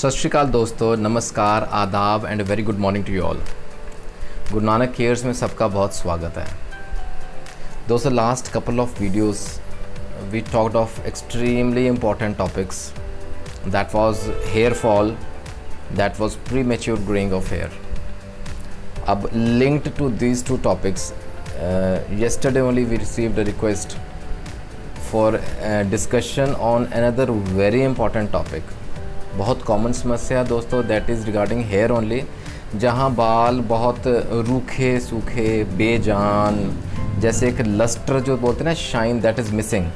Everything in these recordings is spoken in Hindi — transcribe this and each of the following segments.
सत श्री अकाल दोस्तों, नमस्कार, आदाब and very good morning to you all. Guru Nanak cares में सबका बहुत स्वागत है। दोस्तों, last couple of videos we talked of extremely important topics, that was hair fall, that was premature growing of hair. अब linked to these two topics, yesterday only we received a request for discussion on another very important topic। बहुत कॉमन समस्या है दोस्तों, that is regarding here only, जहाँ बाल बहुत रूखे सूखे बेजान, जैसे एक लस्टर जो बोलते हैं ना, शाइन, दैट इज़ मिसिंग,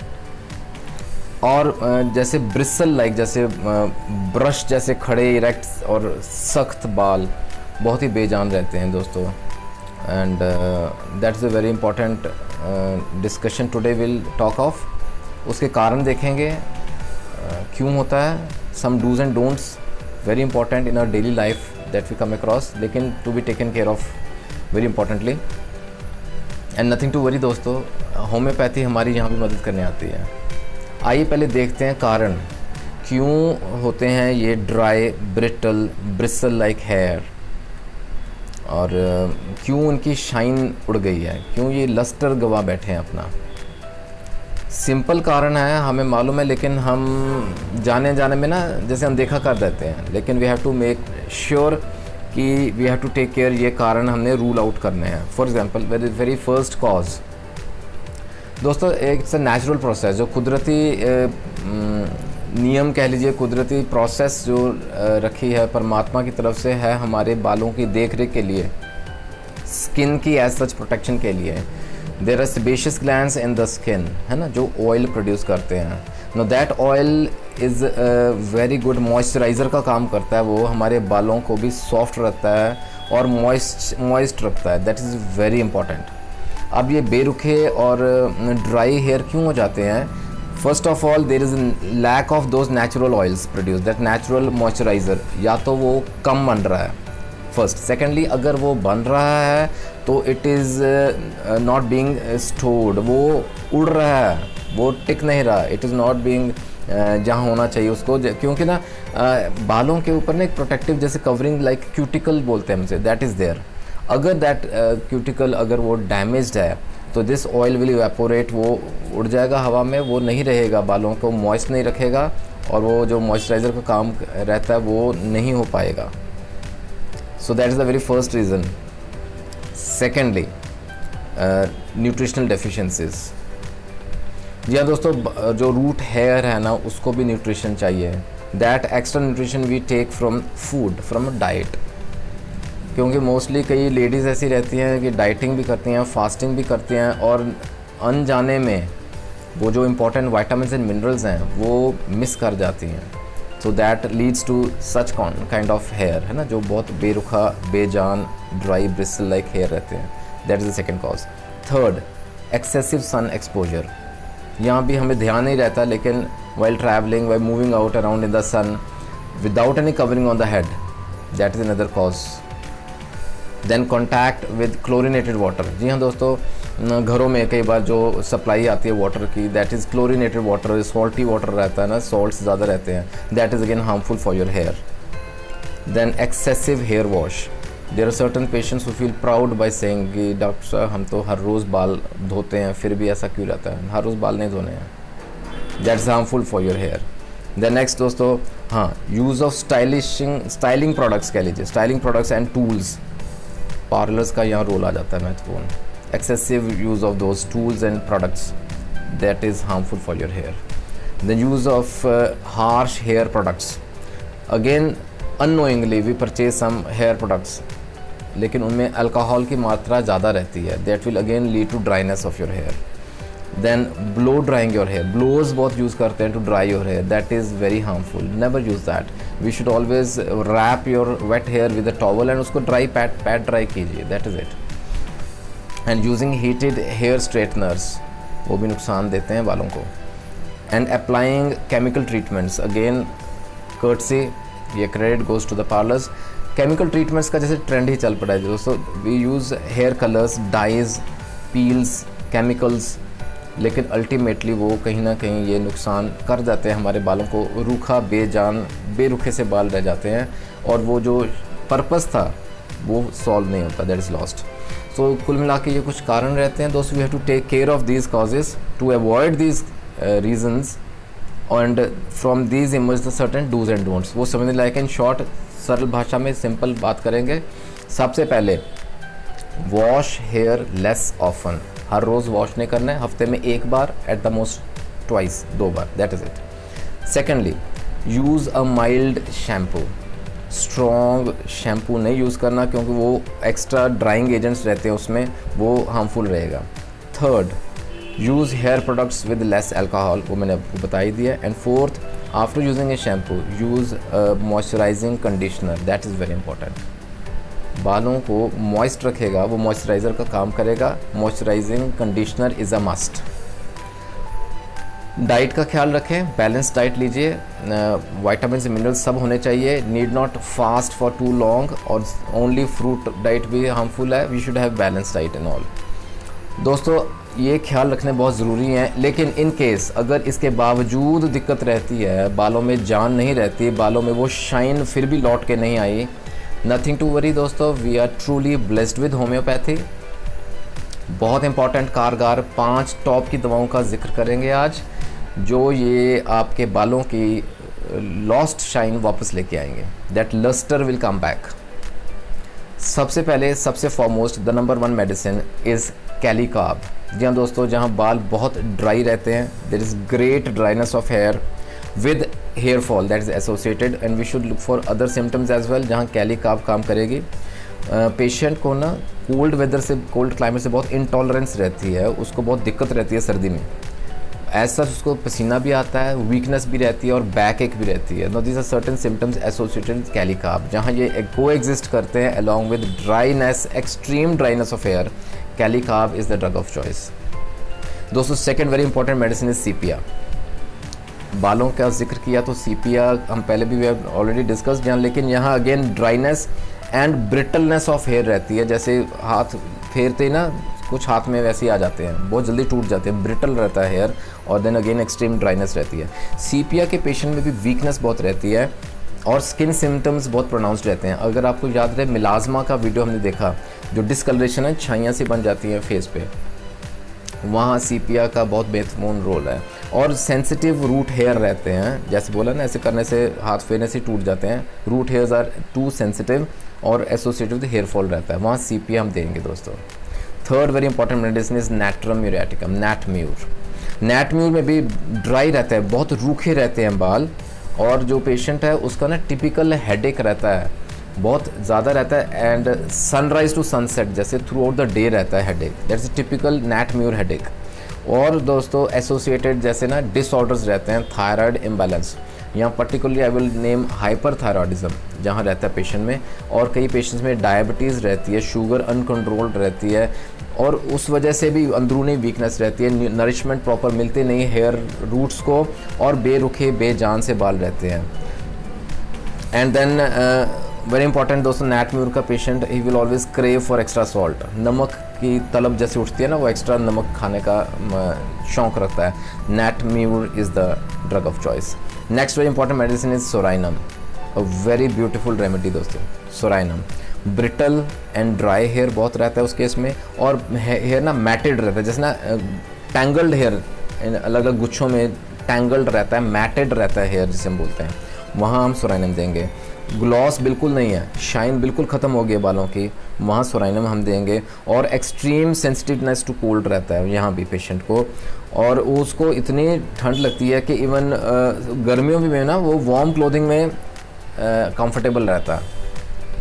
और जैसे ब्रिसल लाइक, जैसे ब्रश जैसे खड़े इरेक्ट और सख्त बाल बहुत ही बेजान रहते हैं दोस्तों। And that is a very important discussion today will talk of. उसके कारण देखेंगे, क्यों होता है, some do's and don'ts very important in our daily life that we come across, लेकिन to be taken care of very importantly and nothing to worry। दोस्तों, होम्योपैथी हमारी यहाँ भी मदद करने आती है। आइए पहले देखते हैं कारण क्यों होते हैं ये dry brittle bristle like hair, और क्यों उनकी शाइन उड़ गई है, क्यों ये लस्टर गवा बैठे हैं अपना। सिंपल कारण है, हमें मालूम है, लेकिन हम जाने में ना जैसे अनदेखा कर देते हैं, लेकिन we have to make sure कि we have to take care, ये कारण हमने रूल आउट करने हैं। For example, very first cause दोस्तों, एक नेचुरल प्रोसेस, जो कुदरती नियम कह लीजिए, कुदरती प्रोसेस जो रखी है परमात्मा की तरफ से है हमारे बालों की देख रेख के लिए, स्किन की एज सच प्रोटेक्शन के लिए। There are sebaceous glands in the skin, है ना, जो ऑयल प्रोड्यूस करते हैं। Know that oil is very good moisturiser का काम करता है, वो हमारे बालों को भी सॉफ्ट रखता है और मॉइस्ट रखता है। That is very important. अब ये बेरुखे और ड्राई हेयर क्यों हो जाते हैं? First of all, there is lack of those natural oils produce, that natural moisturiser, या तो वो कम बन रहा है फर्स्ट। सेकेंडली, अगर वो बन रहा है तो it is not being stored, वो उड़ रहा है, वो टिक नहीं रहा, इट इज़ नॉट बीइंग जहाँ होना चाहिए उसको, क्योंकि ना बालों के ऊपर ना एक प्रोटेक्टिव जैसे कवरिंग लाइक क्यूटिकल बोलते हैं हमसे, दैट इज़ देयर। अगर दैट क्यूटिकल अगर वो डैमेज्ड है तो दिस ऑयल विल इवेपोरेट, वो उड़ जाएगा हवा में, वो नहीं रहेगा, बालों को मॉइस्ट नहीं रखेगा, और वो जो मॉइस्चराइज़र का काम रहता है वो नहीं हो पाएगा। So that is the very first reason. Secondly, nutritional deficiencies। जी हाँ दोस्तों, जो रूट हेयर है ना, उसको भी न्यूट्रिशन चाहिए। That extra nutrition we take from food, from diet। क्योंकि मोस्टली कई लेडीज़ ऐसी रहती हैं कि डाइटिंग भी करती हैं, फास्टिंग भी करती हैं, और अनजाने में वो जो इम्पोर्टेंट विटामिन्स एंड मिनरल्स हैं वो मिस कर जाती हैं। So that leads to such kind of hair, है ना, जो बहुत बेरुखा बेजान ड्राई ब्रिसल लाइक हेयर रहते हैं। That is the second cause. Third, excessive sun exposure. यहाँ भी हमें ध्यान नहीं रहता, लेकिन while travelling, while moving out around in the sun without any covering on the head, that is another cause. Then contact with chlorinated water. जी हाँ दोस्तों, घरों में कई बार जो सप्लाई आती है वाटर की, that is chlorinated water, salty water रहता है ना, सॉल्ट्स ज़्यादा रहते हैं, that is again harmful for your hair. Then excessive hair wash. There are certain patients who feel proud by saying कि डॉक्टर साहब हम तो हर रोज़ बाल धोते हैं, फिर भी ऐसा क्यों रहता है? हर रोज़ बाल नहीं धोने हैं, that is harmful for your hair. Then next दोस्तों, हाँ, यूज़ ऑफ स्टाइलिंग प्रोडक्ट्स कह लीजिए, styling products and tools, parlours का यहाँ रोल आ जाता है महत्वपूर्ण। Excessive use of those tools and products, that is harmful for your hair. The use of harsh hair products, again unknowingly we purchase some hair products, लेकिन उनमें अल्कोहल की मात्रा ज़्यादा रहती है, that will again lead to dryness of your hair. Then blow drying your hair, blows बहुत यूज़ करते हैं to dry your hair, that is very harmful, never use that। We should always wrap your wet hair with a towel and उसको dry pat dry कीजिए, that is it। And using heated hair straighteners, वो भी नुकसान देते हैं बालों को। And applying chemical treatments, again courtesy, ये credit goes to the parlours. Chemical treatments का जैसे ट्रेंड ही चल पड़ा है दोस्तों, we use hair colours, dyes, peels, chemicals, लेकिन अल्टीमेटली वो कहीं ना कहीं ये नुकसान कर जाते हैं हमारे बालों को, रूखा बेजान बेरुखे से बाल रह जाते हैं और वो जो पर्पस था वो सॉल्व नहीं होता, दैट इज़ लॉस्ट। सो कुल मिला के ये कुछ कारण रहते हैं दोस्तों, we have to take care of these causes to avoid these reasons and from these emerge the certain dos and don'ts. वो समझने लायक इन शॉर्ट सरल भाषा में सिंपल बात करेंगे। सबसे पहले वॉश हेयर लेस ऑफन, हर रोज़ वॉश नहीं करना है, हफ्ते में एक बार, एट द मोस्ट ट्वाइस, 2 बार, that is it. Secondly use a mild shampoo, strong shampoo नहीं यूज़ करना क्योंकि वो एक्स्ट्रा ड्राइंग एजेंट्स रहते हैं उसमें, वो हार्मफुल रहेगा। Third, use hair products with less alcohol, वो मैंने आपको बता ही दिया। And fourth, after using a shampoo use moisturising conditioner, that is very important. बालों को मॉइस्ट रखेगा, वो मॉइस्चराइज़र का काम करेगा। Moisturising conditioner is a must. Diet का ख्याल रखें, बैलेंस डाइट लीजिए, विटामिन मिनरल्स सब होने चाहिए। Need not fast for too long, और ओनली फ्रूट डाइट भी हार्मफुल है। We should have balance diet and all. दोस्तों ये ख्याल रखने बहुत ज़रूरी है, लेकिन इन केस अगर इसके बावजूद दिक्कत रहती है, बालों में जान नहीं रहती, बालों में वो शाइन फिर भी लौट के नहीं आई, नथिंग टू वरी दोस्तों, we are truly blessed with homoeopathy. बहुत इंपॉर्टेंट कारगर 5 टॉप की दवाओं का जिक्र करेंगे आज, जो ये आपके बालों की लॉस्ट शाइन वापस लेके आएंगे, that lustre will come back. सबसे पहले सबसे foremost the number 1 medicine is Kali carb. जी हाँ दोस्तों, जहाँ बाल बहुत ड्राई रहते हैं, there is great dryness of hair with hair fall that is associated, and we should look for other symptoms as well, जहाँ कैलीकार्ब काम करेगी। पेशेंट को ना कोल्ड वेदर से, कोल्ड क्लाइमेट से बहुत इंटॉलरेंस रहती है, उसको बहुत दिक्कत रहती है सर्दी में, एज सच उसको पसीना भी आता है, वीकनेस भी रहती है और बैक एक भी रहती है। No these are certain symptoms associated with Kali carb, जहाँ ये को एग्जिस्ट करते हैं along with dryness, extreme dryness of hair. Kali carb is the drug of choice. दोस्तों second very important medicine is sepia. बालों का जिक्र किया तो सीपिया हम पहले भी वी हैव ऑलरेडी डिस्कस्ड जहाँ, लेकिन यहाँ again dryness and brittleness of hair रहती है, जैसे हाथ फेरते ही ना कुछ हाथ में वैसे ही आ जाते हैं, बहुत जल्दी टूट जाते हैं, ब्रिटल रहता है हेयर, और देन अगेन एक्सट्रीम ड्राइनेस रहती है। सीपिया के पेशेंट में भी वीकनेस बहुत रहती है और स्किन सिम्टम्स बहुत प्रोनाउंस्ड रहते हैं। अगर आपको याद रहे मिलाजमा का वीडियो हमने देखा, जो डिस्कलरेशन है, छाइयाँ सी बन जाती हैं फेस पे, वहाँ सीपिया का बहुत महत्वपूर्ण रोल है। और सेंसिटिव रूट हेयर रहते हैं, जैसे बोला ना, ऐसे करने से हाथ फेरने से टूट जाते हैं, root hairs are too sensitive और एसोसिएटेड विद हेयर फॉल रहता है, वहाँ सीपिया हम देंगे दोस्तों। Third very important medicine is natrum muriaticum, nat mur. Nat mur में भी ड्राई रहता है, बहुत रूखे रहते हैं बाल, और जो पेशेंट है उसका ना टिपिकल हेडेक रहता है, बहुत ज़्यादा रहता है, एंड सनराइज टू सनसेट जैसे थ्रू आउट द डे रहता है headache, that's typical nat mur headache. और दोस्तों एसोसिएटेड जैसे ना डिसऑर्डर्स रहते हैं, थायराइड इम्बैलेंस, यहाँ particularly I will name hyperthyroidism जहाँ रहता है पेशेंट में, और कई पेशेंट्स में डायबिटीज़ रहती है, शुगर अनकंट्रोल्ड रहती है, और उस वजह से भी अंदरूनी वीकनेस रहती है, नरिशमेंट प्रॉपर मिलते नहीं हेयर रूट्स को, और बेरुखे बेजान से बाल रहते हैं। एंड देन वेरी इंपॉर्टेंट दोस्तों, नैट म्यूर का patient he will always crave for extra salt, नमक की तलब जैसे उठती है ना, वो एक्स्ट्रा नमक खाने का शौक़ रखता है। Nat mur is the drug of choice. Next very important medicine is psorinum, a very beautiful remedy दोस्तों। Psorinum brittle and dry hair बहुत रहता है उस केस में, और हेयर ना मैटेड रहता है, जैसे ना टैंगल्ड हेयर अलग अलग गुच्छों में टैंगल्ड रहता है, मैटेड रहता है हेयर जिसे हम बोलते हैं, वहाँ हम सोराइनम देंगे। ग्लॉस बिल्कुल नहीं है, शाइन बिल्कुल ख़त्म हो गई बालों की, वहाँ सोराइनम हम देंगे। और एक्सट्रीम सेंसिटिवनेस टू कोल्ड रहता है यहाँ भी पेशेंट को, और उसको इतनी ठंड लगती है कि इवन गर्मियों में ना वो वार्म क्लोथिंग में कंफर्टेबल रहता है,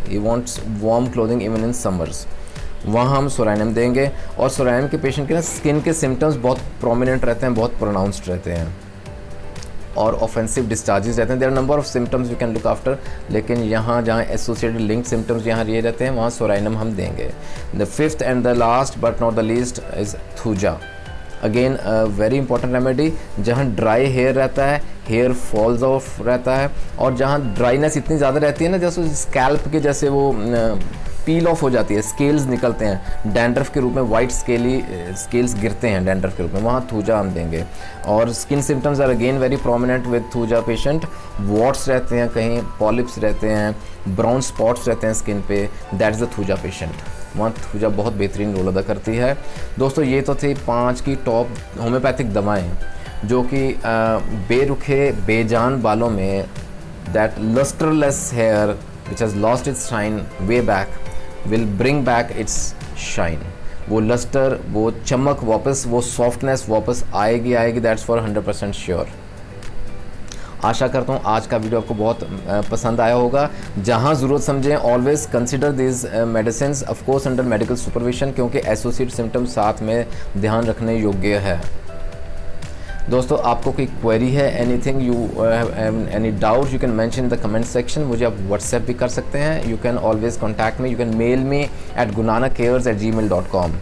he wants warm clothing even in summers, वहाँ हम सोराइनम देंगे। और सोराइनम के पेशेंट के ना स्किन के सिम्टम्स बहुत प्रोमिनेंट रहते हैं, बहुत प्रोनाउंस्ड रहते हैं, और ऑफेंसिव डिस्चार्जेस रहते हैं। There are number of symptoms we can look after, लेकिन यहाँ जहाँ एसोसिएटेड लिंक सिम्टम्स यहाँ ये रहते हैं, वहाँ सोराइनम हम देंगे। The fifth and the last but not the least is thuja, again very important remedy, जहाँ ड्राई हेयर रहता है, हेयर फॉल्स ऑफ रहता है, और जहाँ ड्राइनेस इतनी ज़्यादा रहती है ना, जैसे स्कैल्प के जैसे वो पील ऑफ हो जाती है, स्केल्स निकलते हैं डैंड्रफ के रूप में, वाइट स्केल्स गिरते हैं डैंड्रफ के रूप में, वहाँ थूजा हम देंगे। और skin symptoms are again very prominent with thuja patient. Warts रहते हैं, कहीं पॉलिप्स रहते हैं, ब्राउन स्पॉट्स रहते हैं स्किन पे, that is the thuja patient. वहाँ थूजा बहुत बेहतरीन रोल अदा करती है। दोस्तों ये तो थी 5 की टॉप होम्योपैथिक दवाएँ जो कि बेरुखे बेजान बालों में, that lustreless hair which has lost its shine way back will bring back its shine. वो लस्टर, वो चमक वापस, वो सॉफ्टनेस वापस आएगी, दैट्स फॉर 100% श्योर। आशा करता हूँ आज का वीडियो आपको बहुत पसंद आया होगा। जहाँ ज़रूरत समझें always consider this medicine of course under medical supervision, क्योंकि एसोसिएट सिम्टम्स साथ में ध्यान रखने योग्य है। दोस्तों आपको कोई क्वेरी है, anything you any doubt, you can mention in the comment section. मुझे आप व्हाट्सएप भी कर सकते हैं, you can always contact me, you can mail me at gunanacares@gmail.com।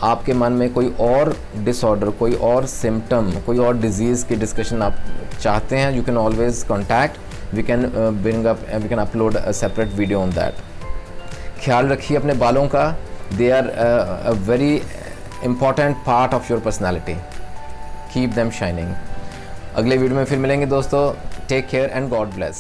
आपके मन में कोई और डिसऑर्डर, कोई और सिम्टम, कोई और डिजीज़ की डिस्कशन आप चाहते हैं, you can always contact, we can upload a separate video on that. ख्याल रखिए अपने बालों का, they are a very important part of your personality. Keep them shining. अगले वीडियो में फिर मिलेंगे दोस्तों। Take care and God bless.